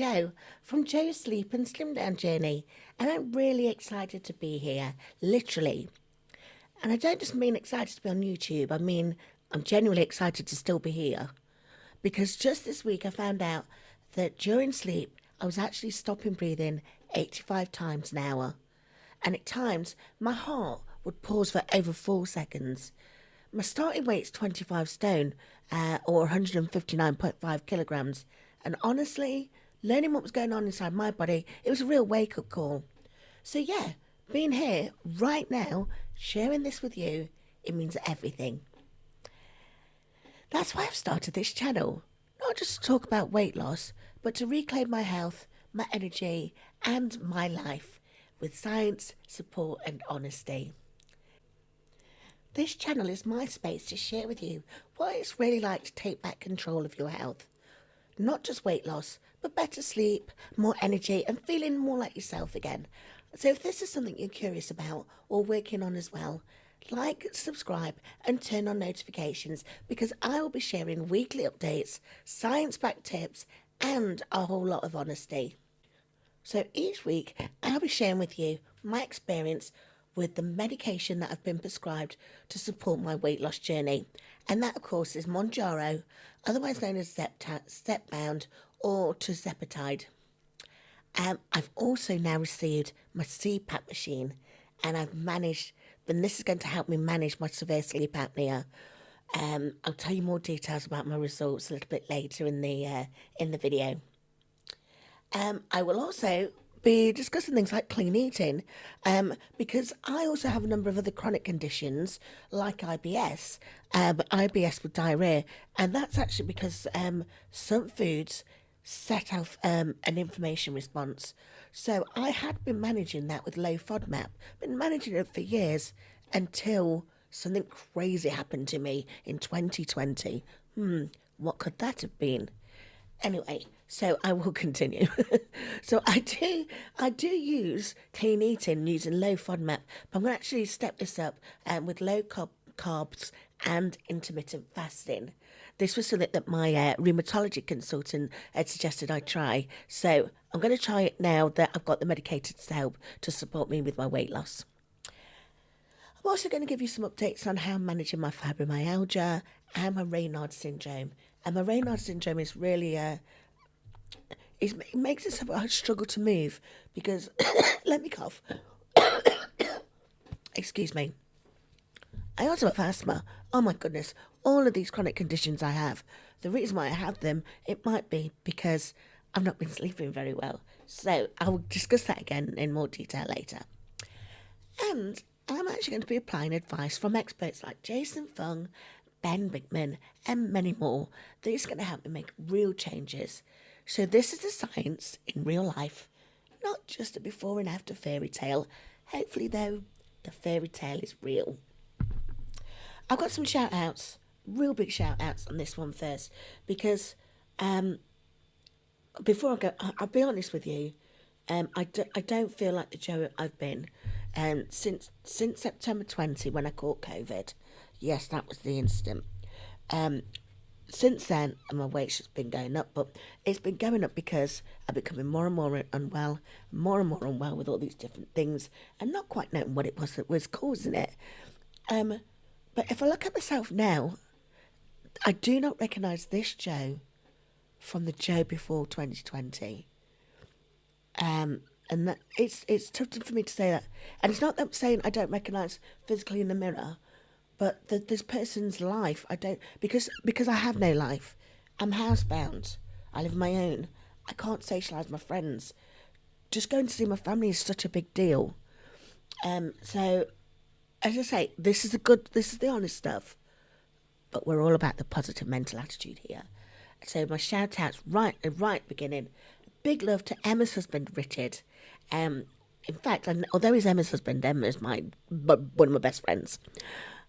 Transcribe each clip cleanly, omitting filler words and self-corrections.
Jo from Jo's Sleep and Slim Down Journey, and I'm really excited to be here, literally. And I don't just mean excited to be on YouTube, I mean I'm genuinely excited to still be here. Because just this week I found out that during sleep I was actually stopping breathing 85 times an hour. And at times my heart would pause for over 4 seconds. My starting weight's 25 stone, or 159.5 kilograms. And honestly, learning what was going on inside my body, it was a real wake-up call. So yeah, being here right now, sharing this with you, it means everything. That's why I've started this channel. Not just to talk about weight loss, but to reclaim my health, my energy, and my life with science, support, and honesty. This channel is my space to share with you what it's really like to take back control of your health. Not just weight loss, but better sleep, more energy, and feeling more like yourself again. So if this is something you're curious about or working on as well, like, subscribe, and turn on notifications because I will be sharing weekly updates, science-backed tips, and a whole lot of honesty. So each week, I'll be sharing with you my experience with the medication that I've been prescribed to support my weight loss journey. And that, of course, is Mounjaro, otherwise known as Zepbound or Tirzepatide. I've also now received my CPAP machine, and I've managed, and this is going to help me manage my severe sleep apnea. I'll tell you more details about my results a little bit later in the video. I will also be discussing things like clean eating, because I also have a number of other chronic conditions like IBS, IBS with diarrhea, and that's actually because some foods set off an inflammation response. So I had been managing that with low FODMAP, been managing it for years until something crazy happened to me in 2020. What could that have been? Anyway, so I will continue. So I do use clean eating using low FODMAP, but I'm going to actually step this up with low carbs and intermittent fasting. This was something that my rheumatology consultant had suggested I try. So I'm going to try it now that I've got the medicated help to support me with my weight loss. I'm also going to give you some updates on how I'm managing my fibromyalgia and my Raynaud's syndrome. And my Raynaud's syndrome is really, it makes it so I struggle to move because, let me cough. Excuse me. I also have asthma. Oh my goodness, all of these chronic conditions I have. The reason why I have them, it might be because I've not been sleeping very well. So I will discuss that again in more detail later. And I'm actually going to be applying advice from experts like Jason Fung, Ben Bickman, and many more that is going to help me make real changes. So this is the science in real life, not just a before and after fairy tale. Hopefully, though, the fairy tale is real. I've got some shout outs, real big shout outs on this one first, because before I go, I'll be honest with you, I don't feel like the Jo I've been since September 20 when I caught COVID. Yes, that was the incident. Since then, my weight's just been going up, but it's been going up because I'm becoming more and more unwell with all these different things, and not quite knowing what it was that was causing it. But if I look at myself now, I do not recognise this Jo from the Jo before 2020. And that it's tough for me to say that. And it's not that I'm saying I don't recognise physically in the mirror, but this person's life, I don't, because I have no life. I'm housebound. I live on my own. I can't socialise with my friends. Just going to see my family is such a big deal. So, as I say, this is the honest stuff. But we're all about the positive mental attitude here. So my shout outs right beginning. Big love to Emma's husband, Richard. In fact, although he's Emma's husband, Emma's one of my best friends.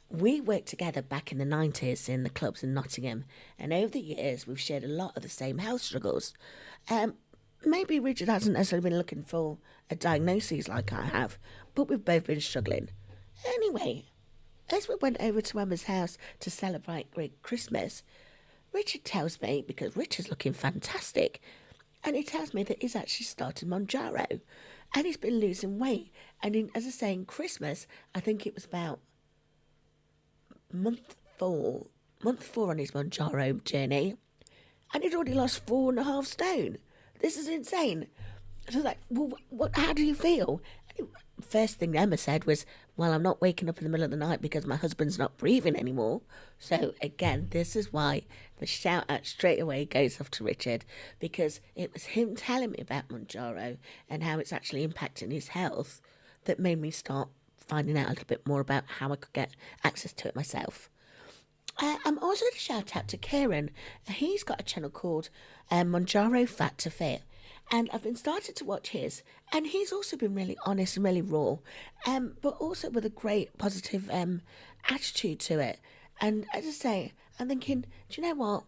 We worked together back in the 90s in the clubs in Nottingham, and over the years we've shared a lot of the same health struggles. Maybe Richard hasn't necessarily been looking for a diagnosis like I have, but we've both been struggling. Anyway, as we went over to Emma's house to celebrate Great Christmas, Richard tells me, because Richard's looking fantastic, And he tells me that he's actually started Mounjaro and he's been losing weight. And as I say, in Christmas, I think it was about month four, month four on his Mounjaro journey, and he'd already lost 4.5 stone. This is insane. So I was like, well, what? How do you feel? First thing Emma said was, well, I'm not waking up in the middle of the night because my husband's not breathing anymore. So again, this is why the shout out straight away goes off to Richard, because it was him telling me about Mounjaro and how it's actually impacting his health that made me start finding out a little bit more about how I could get access to it myself. I'm also going to shout out to Kieran. He's got a channel called Mounjaro Fat to Fit. And I've been starting to watch his, and he's also been really honest and really raw, but also with a great positive attitude to it. And as I say, I'm thinking, do you know what?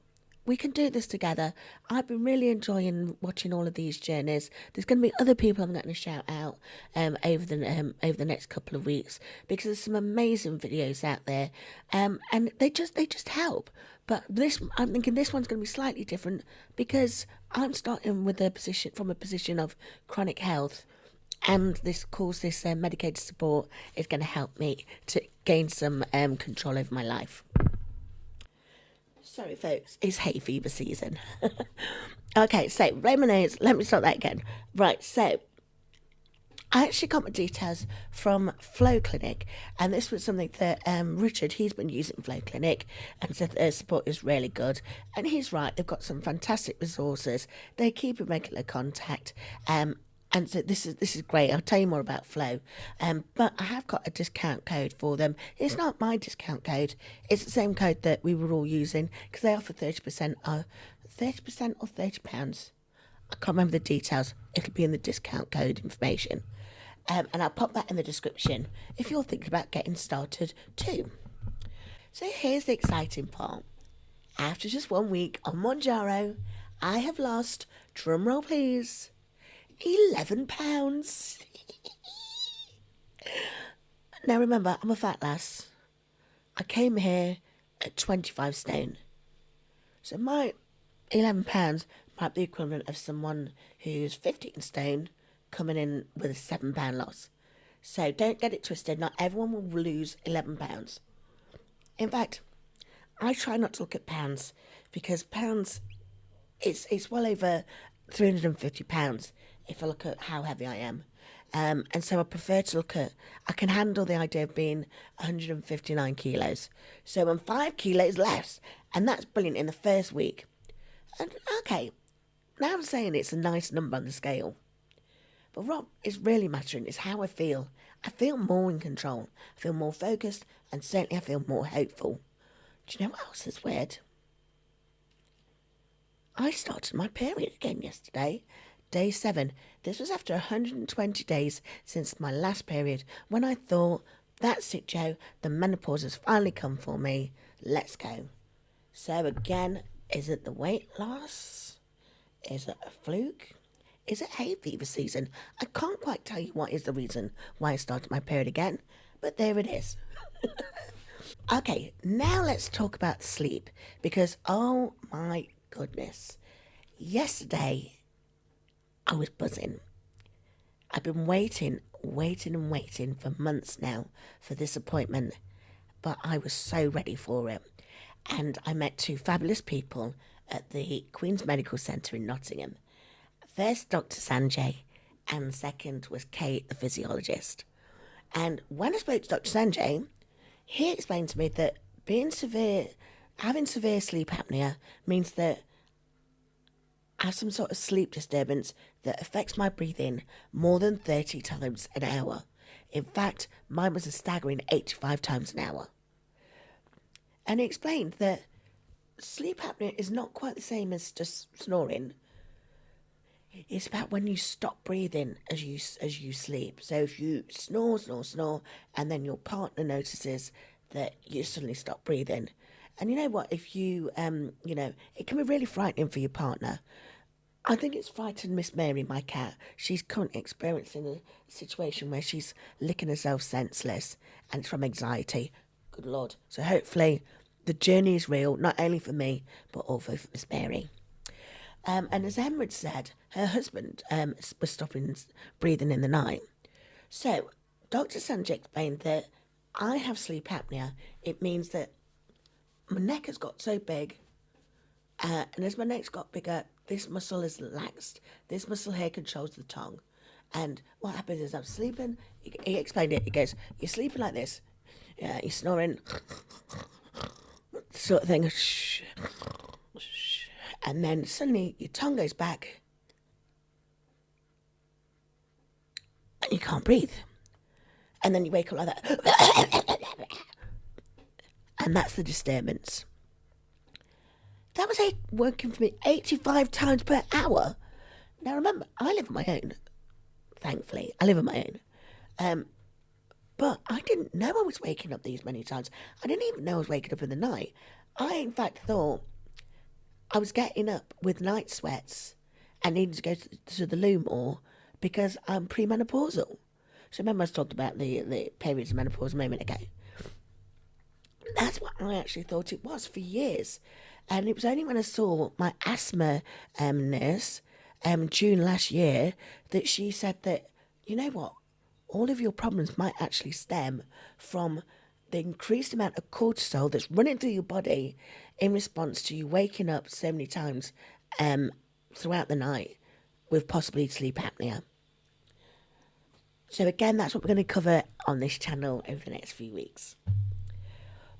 We can do this together. I've been really enjoying watching all of these journeys. There's going to be other people I'm going to shout out over the next couple of weeks, because there's some amazing videos out there, and they just help. But this, I'm thinking this one's going to be slightly different because I'm starting with a position of chronic health, and this medicated support is going to help me to gain some control over my life. Sorry, folks, it's hay fever season. Okay, so lemonades. Let me start that again. Right, so I actually got my details from Flow Clinic, and this was something that Richard, he's been using Flow Clinic, and said their support is really good. And he's right; they've got some fantastic resources. They keep in regular contact, and so this is great. I'll tell you more about Flow, but I have got a discount code for them. It's not my discount code; it's the same code that we were all using, because they offer 30%, 30% or £30. I can't remember the details. It'll be in the discount code information, and I'll pop that in the description if you're thinking about getting started too. So here's the exciting part. After just 1 week on Mounjaro, I have lost, drumroll please, 11 pounds. Now remember, I'm a fat lass. I came here at 25 stone. So my £11 might be the equivalent of someone who's 15 stone coming in with a £7 loss. So don't get it twisted. Not everyone will lose £11. In fact, I try not to look at pounds, because pounds, it's well over £350 if I look at how heavy I am. And so I prefer to look at, I can handle the idea of being 159 kilos. So I'm 5 kilos less, and that's brilliant in the first week. And okay, now I'm saying it's a nice number on the scale. But what is really mattering is how I feel. I feel more in control. I feel more focused, and certainly I feel more hopeful. Do you know what else is weird? I started my period again yesterday, day 7. This was after 120 days since my last period, when I thought, that's it, Joe, the menopause has finally come for me. Let's go. So again, is it the weight loss? Is it a fluke? Is it hay fever season? I can't quite tell you what is the reason why I started my period again, but there it is. Okay, now let's talk about sleep, because oh my goodness, yesterday I was buzzing. I've been waiting and waiting for months now for this appointment, but I was so ready for it. And I met two fabulous people at the Queen's Medical Centre in Nottingham. First, Dr. Sanjay, and second was Kate, the physiologist. And when I spoke to Dr. Sanjay, he explained to me that having severe sleep apnea means that I have some sort of sleep disturbance that affects my breathing more than 30 times an hour. In fact, mine was a staggering 85 times an hour. And he explained that sleep apnea is not quite the same as just snoring. It's about when you stop breathing as you sleep. So if you snore, and then your partner notices that you suddenly stop breathing. And you know what? If you, it can be really frightening for your partner. I think it's frightened Miss Mary, my cat. She's currently experiencing a situation where she's licking herself senseless, and it's from anxiety. Good Lord. So hopefully the journey is real, not only for me, but also for Miss Mary. And as Emma had said, her husband was stopping breathing in the night. So Dr. Sanjay explained that I have sleep apnea. It means that my neck has got so big, and as my neck's got bigger, this muscle is relaxed. This muscle here controls the tongue. And what happens is I'm sleeping. He explained it. He goes, "You're sleeping like this. Yeah, you're snoring, sort of thing. Shh, shh. And then suddenly your tongue goes back, and you can't breathe. And then you wake up like that, and that's the disturbance." That was working for me 85 times per hour. Now remember, I live on my own. Thankfully, I live on my own. But I didn't know I was waking up these many times. I didn't even know I was waking up in the night. I, in fact, thought I was getting up with night sweats and needing to go to the loo more because I'm premenopausal. So remember I was talking about the periods of menopause a moment ago. That's what I actually thought it was for years. And it was only when I saw my asthma nurse June last year that she said that, you know what, all of your problems might actually stem from the increased amount of cortisol that's running through your body in response to you waking up so many times throughout the night with possibly sleep apnea. So again, that's what we're going to cover on this channel over the next few weeks.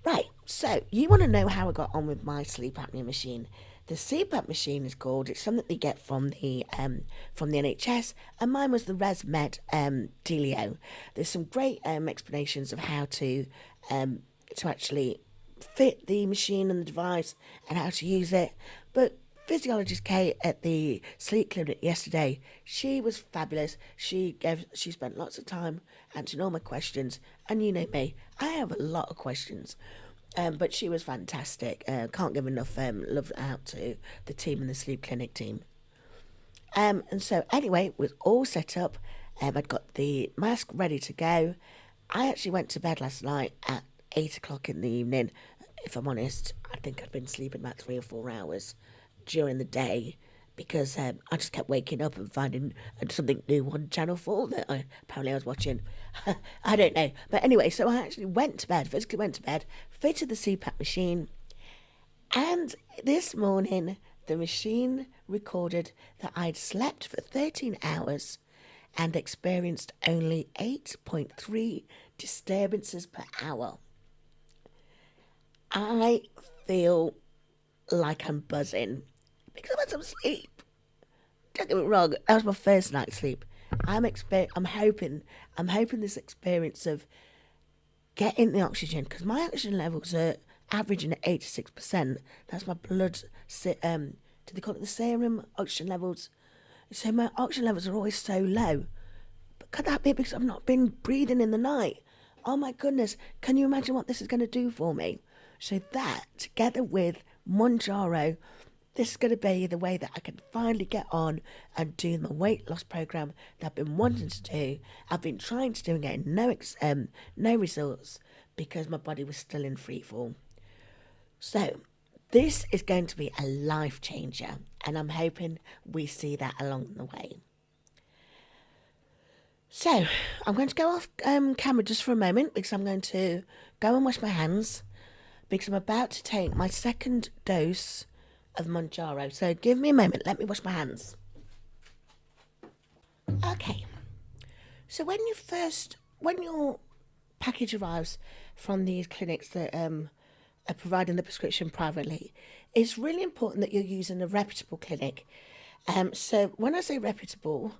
Right, so you want to know how I got on with my sleep apnea machine. The CPAP machine is called. It's something that you get from the NHS, and mine was the ResMed Delio. There's some great explanations of how to actually fit the machine and the device and how to use it. But physiologist Kate at the sleep clinic yesterday, she was fabulous. She spent lots of time answering all my questions, and you know me, I have a lot of questions. But she was fantastic. Can't give enough love out to the team and the sleep clinic team. And so anyway, it was all set up. I'd got the mask ready to go. I actually went to bed last night at 8 o'clock in the evening. If I'm honest, I think I'd been sleeping about 3 or 4 hours during the day because I just kept waking up and finding something new on Channel 4 that apparently I was watching. I don't know. But anyway, so I actually physically went to bed, fitted the CPAP machine, and this morning the machine recorded that I'd slept for 13 hours and experienced only 8.3 disturbances per hour. I feel like I'm buzzing because I've had some sleep. Don't get me wrong, that was my first night's sleep. I'm hoping this experience of getting the oxygen, because my oxygen levels are averaging at 86%. That's my blood. Do they call it the serum oxygen levels? So my oxygen levels are always so low. But could that be because I've not been breathing in the night? Oh my goodness! Can you imagine what this is going to do for me? So that, together with Mounjaro, this is going to be the way that I can finally get on and do my weight loss program that I've been wanting to do. I've been trying to do and getting no results because my body was still in free fall. So this is going to be a life changer, and I'm hoping we see that along the way. So I'm going to go off camera just for a moment because I'm going to go and wash my hands because I'm about to take my second dose of Mounjaro. So give me a moment. Let me wash my hands. Okay. So when your package arrives from these clinics that are providing the prescription privately, it's really important that you're using a reputable clinic. So when I say reputable,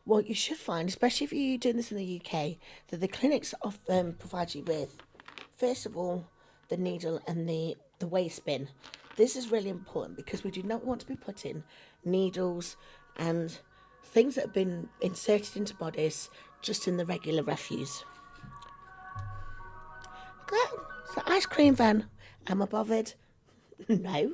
what you should find, especially if you're doing this in the UK, that the clinics often provide you with, first of all, the needle and the waste bin. This is really important because we do not want to be putting needles and things that have been inserted into bodies just in the regular refuse. It's the ice cream van. Am I bothered? No.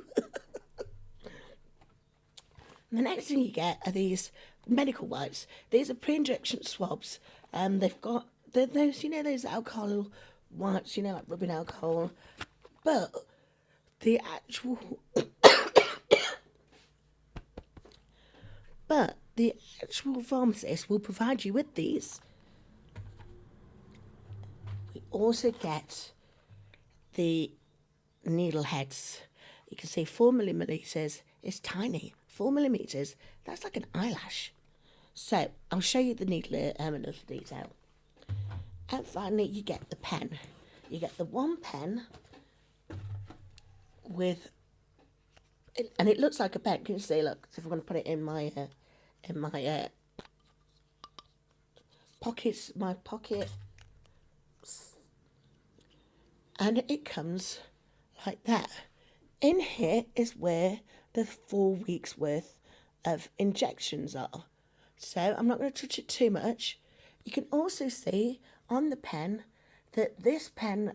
The next thing you get are these medical wipes. These are pre-injection swabs. They've got those, those alcohol wipes, like rubbing alcohol. But the actual But the actual pharmacist will provide you with these. We also get the needle heads. You can see 4 millimeters is tiny. 4 millimeters, that's like an eyelash. So I'll show you the needle in a little detail. And finally, you get the pen. You get the one pen with, and it looks like a pen. Can you see? Look, if I'm going to put it in my pockets, my pocket, and it comes like that. In here is where the 4 weeks worth of injections are. So I'm not going to touch it too much. You can also see on the pen that this pen,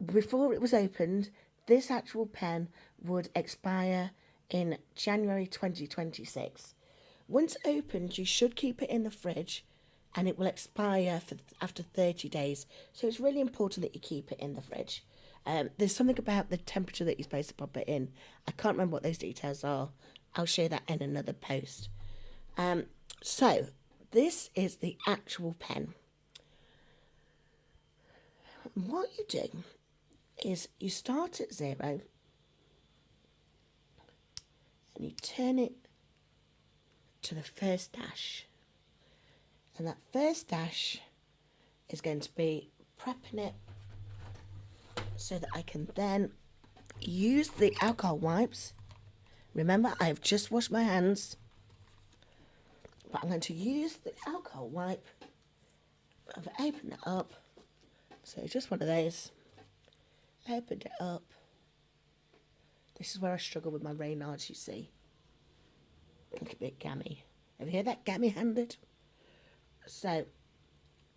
before it was opened, this actual pen would expire in January 2026. Once opened, you should keep it in the fridge and it will expire after 30 days. So it's really important that you keep it in the fridge. There's something about the temperature that you're supposed to pop it in. I can't remember what those details are. I'll share that in another post. So this is the actual pen. What you do is you start at 0 and you turn it to the first dash. And that first dash is going to be prepping it so that I can then use the alcohol wipes. Remember, I have just washed my hands, but I'm going to use the alcohol wipe. I've opened it up. So just one of those. Opened it up. This is where I struggle with my Raynaud's, you see. Look a bit gammy. Have you heard that gammy-handed? So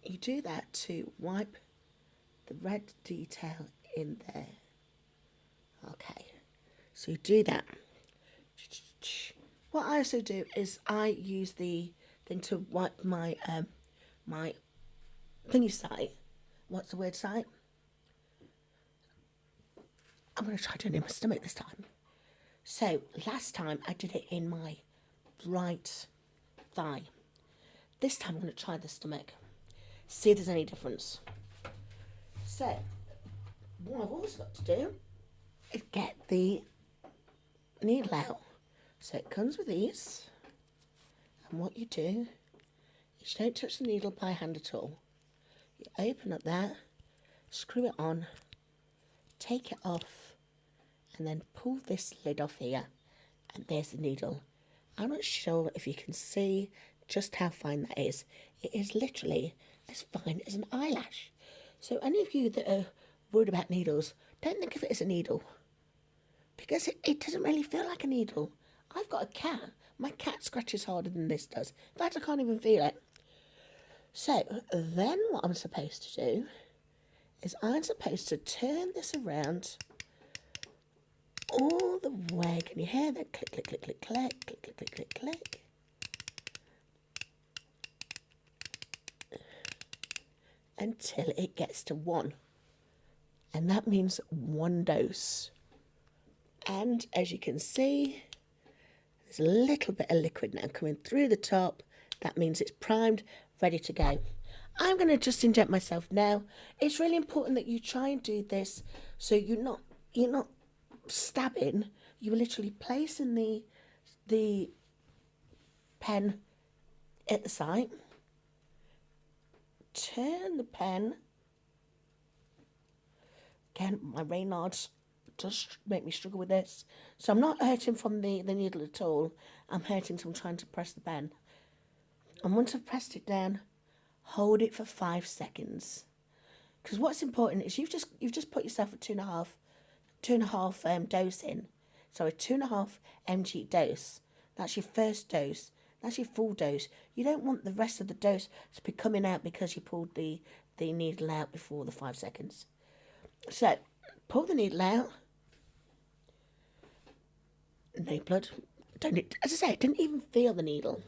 you do that to wipe the red detail in there. Okay, so you do that. What I also do is I use the thing to wipe my my thingy site. What's the word site? I'm going to try doing it in my stomach this time. So last time I did it in my right thigh. This time I'm going to try the stomach. See if there's any difference. So what I've also got to do is get the needle out. So it comes with these. And what you do is you don't touch the needle by hand at all. You open up that, screw it on, take it off, and then pull this lid off here. And there's the needle. I'm not sure if you can see just how fine that is. It is literally as fine as an eyelash. So any of you that are worried about needles, don't think of it as a needle. Because it doesn't really feel like a needle. I've got a cat. My cat scratches harder than this does. In fact, I can't even feel it. So then what I'm supposed to do is I'm supposed to turn this around all the way. Can you hear that? Click, click, click, click, click, click, click, click, click, click. Until it gets to 1. And that means 1 dose. And as you can see, there's a little bit of liquid now coming through the top. That means it's primed, ready to go. I'm going to just inject myself now. It's really important that you try and do this so you're not stabbing. You're literally placing the pen at the site. Turn the pen. Again, my Raynaud's does make me struggle with this. So I'm not hurting from the needle at all. I'm hurting from trying to press the pen. And once I've pressed it down, hold it for 5 seconds. Because what's important is you've just put yourself a 2.5 dose in. So a 2.5 mg dose. That's your first dose. That's your full dose. You don't want the rest of the dose to be coming out because you pulled the needle out before the 5 seconds. So pull the needle out. No blood. As I say, I didn't even feel the needle.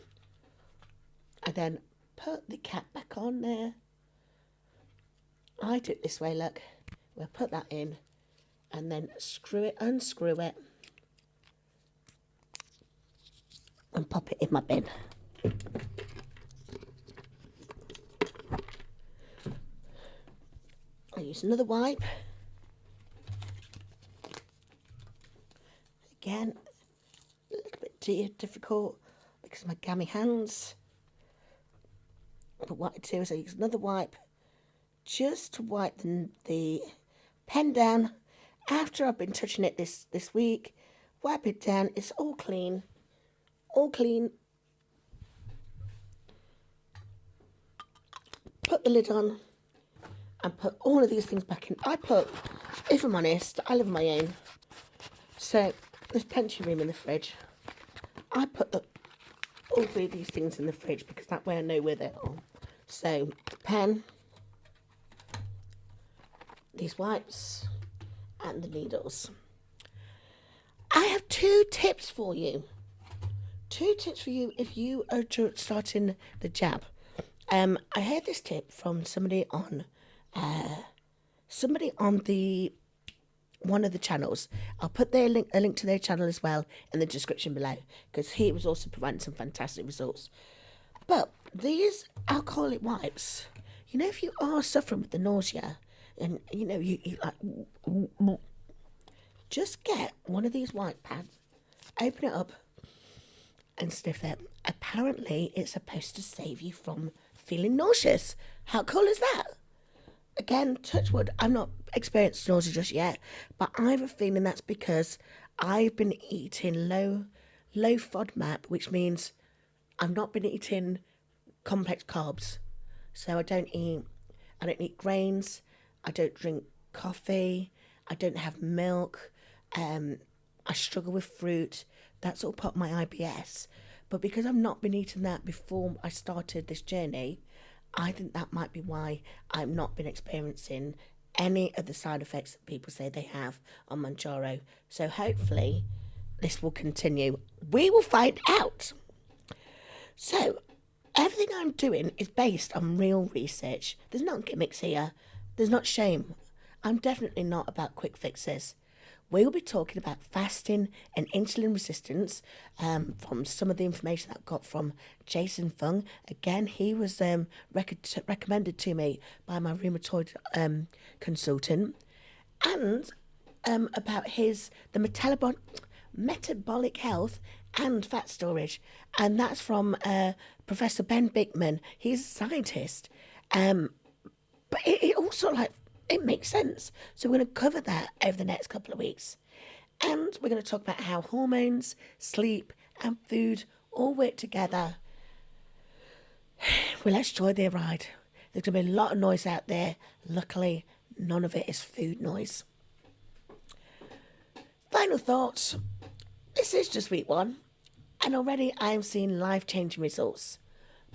And then put the cap back on there. I do it this way, look. We'll put that in and then unscrew it. and pop it in my bin. I use another wipe. Again, a little bit difficult because of my gammy hands. But what I do is I use another wipe just to wipe the pen down after I've been touching it this week. Wipe it down. It's all clean. All clean. Put the lid on and put all of these things back in. If I'm honest, I live on my own. So there's plenty of room in the fridge. I put all three of these things in the fridge because that way I know where they are. So the pen, these wipes, and the needles. I have 2 tips for you. 2 tips for you if you are starting the jab. I heard this tip from somebody on the one of the channels. I'll put a link to their channel as well in the description below because he was also providing some fantastic results. But these alcoholic wipes, you know, if you are suffering with the nausea and you know you like, just get one of these wipe pads, open it up, and sniff it. Apparently, it's supposed to save you from feeling nauseous. How cool is that? Again, touch wood, I've not experienced nausea just yet, but I have a feeling that's because I've been eating low FODMAP, which means I've not been eating complex carbs. So I don't eat grains, I don't drink coffee, I don't have milk, I struggle with fruit. That's all part of my IBS. But because I've not been eating that before I started this journey, I think that might be why I've not been experiencing any of the side effects that people say they have on Mounjaro. So hopefully this will continue. We will find out. So everything I'm doing is based on real research. There's no gimmicks here. There's not shame. I'm definitely not about quick fixes. We will be talking about fasting and insulin resistance from some of the information that I've got from Jason Fung. Again, he was recommended to me by my rheumatoid consultant. And about the metabolic health and fat storage. And that's from Professor Ben Bigman. He's a scientist. But it also it makes sense. So we're going to cover that over the next couple of weeks. And we're going to talk about how hormones, sleep, and food all work together. Well, let's enjoy the ride. There's going to be a lot of noise out there. Luckily, none of it is food noise. Final thoughts. This is just week 1. And already I am seeing life-changing results.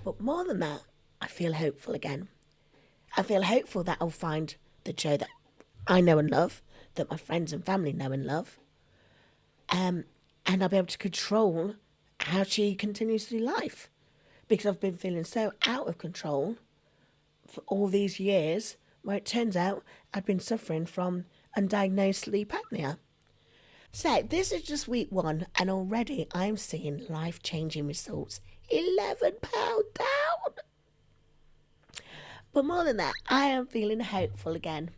But more than that, I feel hopeful again. I feel hopeful that I'll find the Joe that I know and love, that my friends and family know and love, and I'll be able to control how she continues to do life, because I've been feeling so out of control for all these years, where it turns out I've been suffering from undiagnosed sleep apnea. So this is just week 1, and already I'm seeing life-changing results. 11 pounds down. But more than that, I am feeling hopeful again.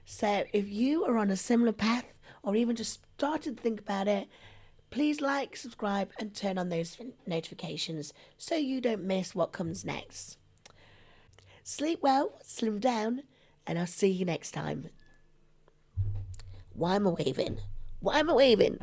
So if you are on a similar path or even just started to think about it, please like, subscribe and turn on those notifications so you don't miss what comes next. Sleep well, slim down, and I'll see you next time. Why am I waving? Why am I waving?